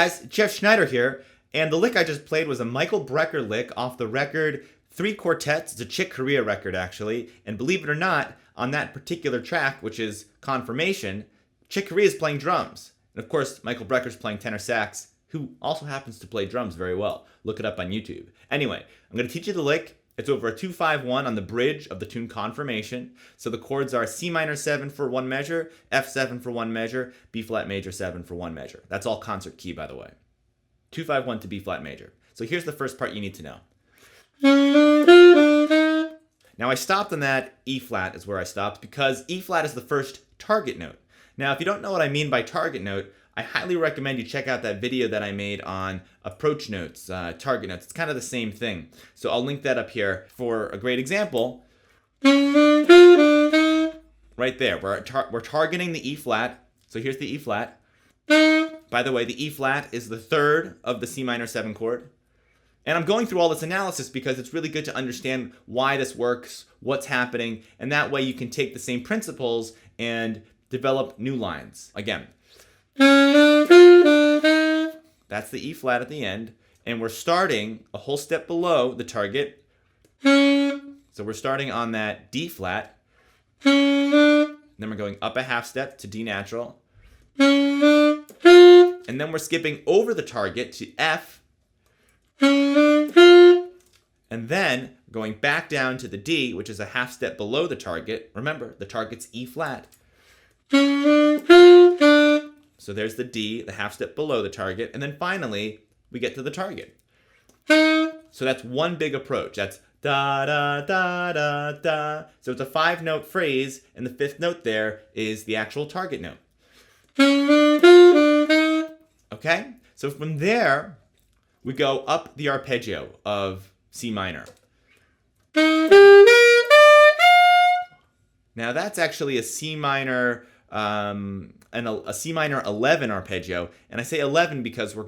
guys, Jeff Schneider here, and the lick I just played was a Michael Brecker lick off the record Three Quartets. It's a Chick Corea record, actually, and believe it or not, on that particular track, which is Confirmation, Chick Corea is playing drums. And of course, Michael Brecker's playing tenor sax, who also happens to play drums very well. Look it up on YouTube. Anyway, I'm going to teach you the lick. It's over a 2-5-1 on the bridge of the tune Confirmation. So the chords are C minor 7 for one measure, F7 for one measure, B flat major 7 for one measure. That's all concert key, by the way. 2-5-1 to B flat major. So here's the first part you need to know. Now I stopped on that E flat is where I stopped because E flat is the first target note. Now if you don't know what I mean by target note, I highly recommend you check out that video that I made on approach notes, target notes. It's kind of the same thing. So I'll link that up here for a great example. Right there, we're targeting the E flat. So here's the E flat. By the way, the E flat is the third of the C minor 7 chord. And I'm going through all this analysis because it's really good to understand why this works, what's happening, and that way you can take the same principles and develop new lines. Again, that's the E flat at the end, and we're starting a whole step below the target. So we're starting on that D flat, then we're going up a half step to D natural, and then we're skipping over the target to F, and then going back down to the D, which is a half step below the target. Remember, the target's E flat. So there's the D, the half step below the target, and then finally, we get to the target. So that's one big approach. That's da da da da da. So it's a 5-note phrase, and the 5th note there is the actual target note. Okay? So from there, we go up the arpeggio of C minor. Now that's actually a C minor a C minor 11 arpeggio, and I say 11 because we're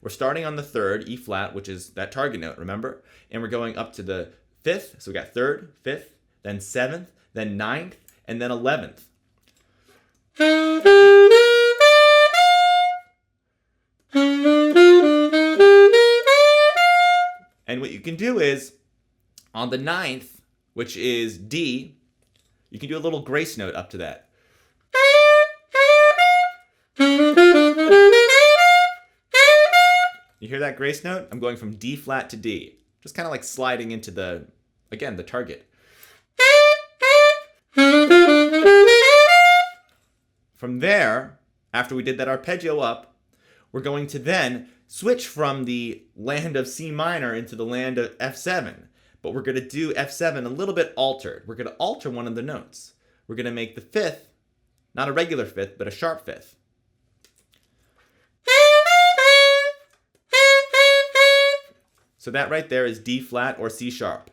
starting on the 3rd, E flat, which is that target note, remember? And we're going up to the 5th, so we got 3rd, 5th, then 7th, then 9th, and then 11th. And what you can do is, on the 9th, which is D, you can do a little grace note up to that. You hear that grace note? I'm going from D flat to D. Just kind of like sliding into the target. From there, after we did that arpeggio up, we're going to then switch from the land of C minor into the land of F7. But we're going to do F7 a little bit altered. We're going to alter one of the notes. We're going to make the 5th, not a regular 5th, but a sharp 5th. So that right there is D flat or C sharp.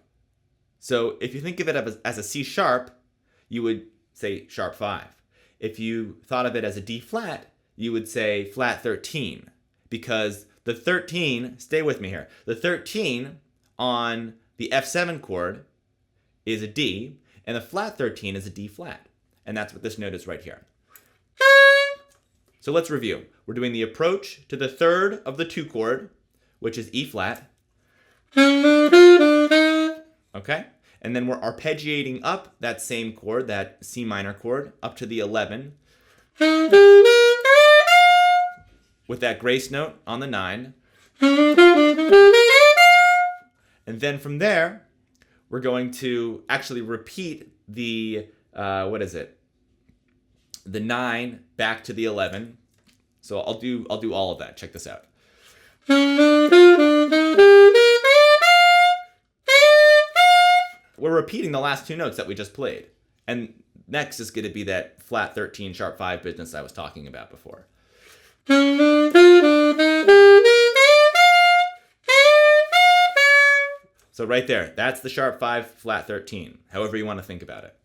So if you think of it as a C sharp, you would say sharp 5. If you thought of it as a D flat, you would say flat 13. Because the 13, stay with me here, the 13 on the F7 chord is a D, and the flat 13 is a D flat. And that's what this note is right here. So let's review. We're doing the approach to the 3rd of the 2 chord, which is E flat. Okay? And then we're arpeggiating up that same chord, that C minor chord, up to the 11. With that grace note on the 9. And then from there, we're going to actually repeat the, the 9 back to the 11. So I'll do all of that. Check this out. We're repeating the last 2 notes that we just played. And next is going to be that flat 13 sharp 5 business I was talking about before. So right there, that's the sharp 5, flat 13, however you want to think about it.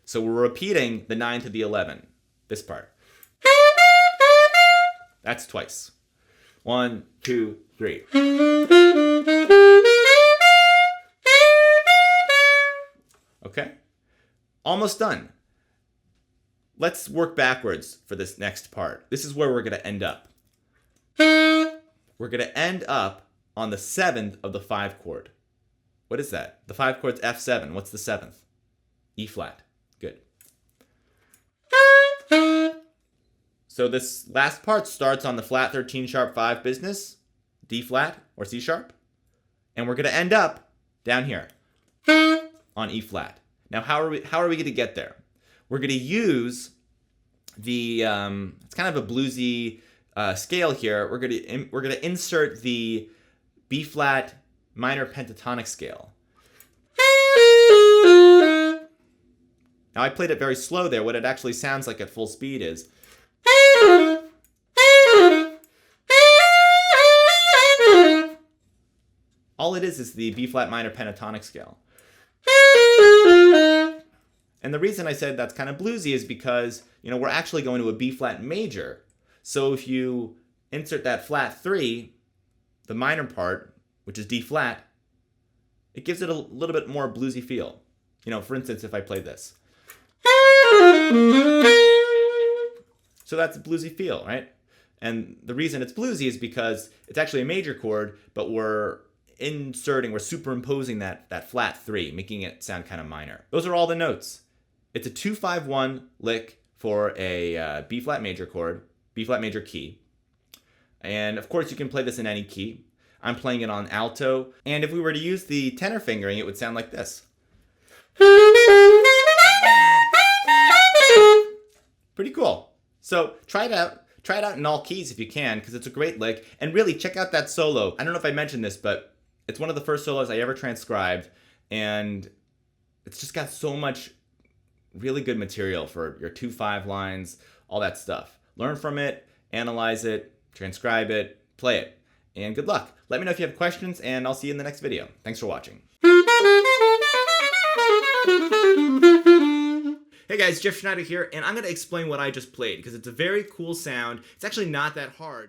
So we're repeating the 9 to the 11, this part. That's twice. 1, 2, 3. Okay? Almost done. Let's work backwards for this next part. This is where we're going to end up. we're going to end up on the 7th of the 5 chord. What is that? The 5 chord's F7. What's the 7th? E flat. Good. So this last part starts on the flat 13 sharp 5 business, D flat or C sharp, and we're going to end up down here on E flat. Now, how are we going to get there? We're going to use the it's kind of a bluesy scale here. We're going to insert the B flat minor pentatonic scale. Now, I played it very slow there. What it actually sounds like at full speed is. All it is the B flat minor pentatonic scale. And the reason I said that's kind of bluesy is because, we're actually going to a B flat major. So if you insert that flat 3, the minor part, which is D flat, it gives it a little bit more bluesy feel. For instance, if I play this. So that's a bluesy feel, right? And the reason it's bluesy is because it's actually a major chord, but we're superimposing that flat 3, making it sound kind of minor. Those are all the notes. It's a 2-5-1 lick for a B flat major chord, B flat major key. And of course you can play this in any key. I'm playing it on alto. And if we were to use the tenor fingering, it would sound like this. Pretty cool. So try it out. Try it out in all keys if you can, because it's a great lick. And really, check out that solo. I don't know if I mentioned this, but it's one of the first solos I ever transcribed. And it's just got so much really good material for your 2/5 lines, all that stuff. Learn from it, analyze it, transcribe it, play it. And good luck. Let me know if you have questions, and I'll see you in the next video. Thanks for watching. Hey guys, Schneider here, and I'm going to explain what I just played, because it's a very cool sound. It's actually not that hard.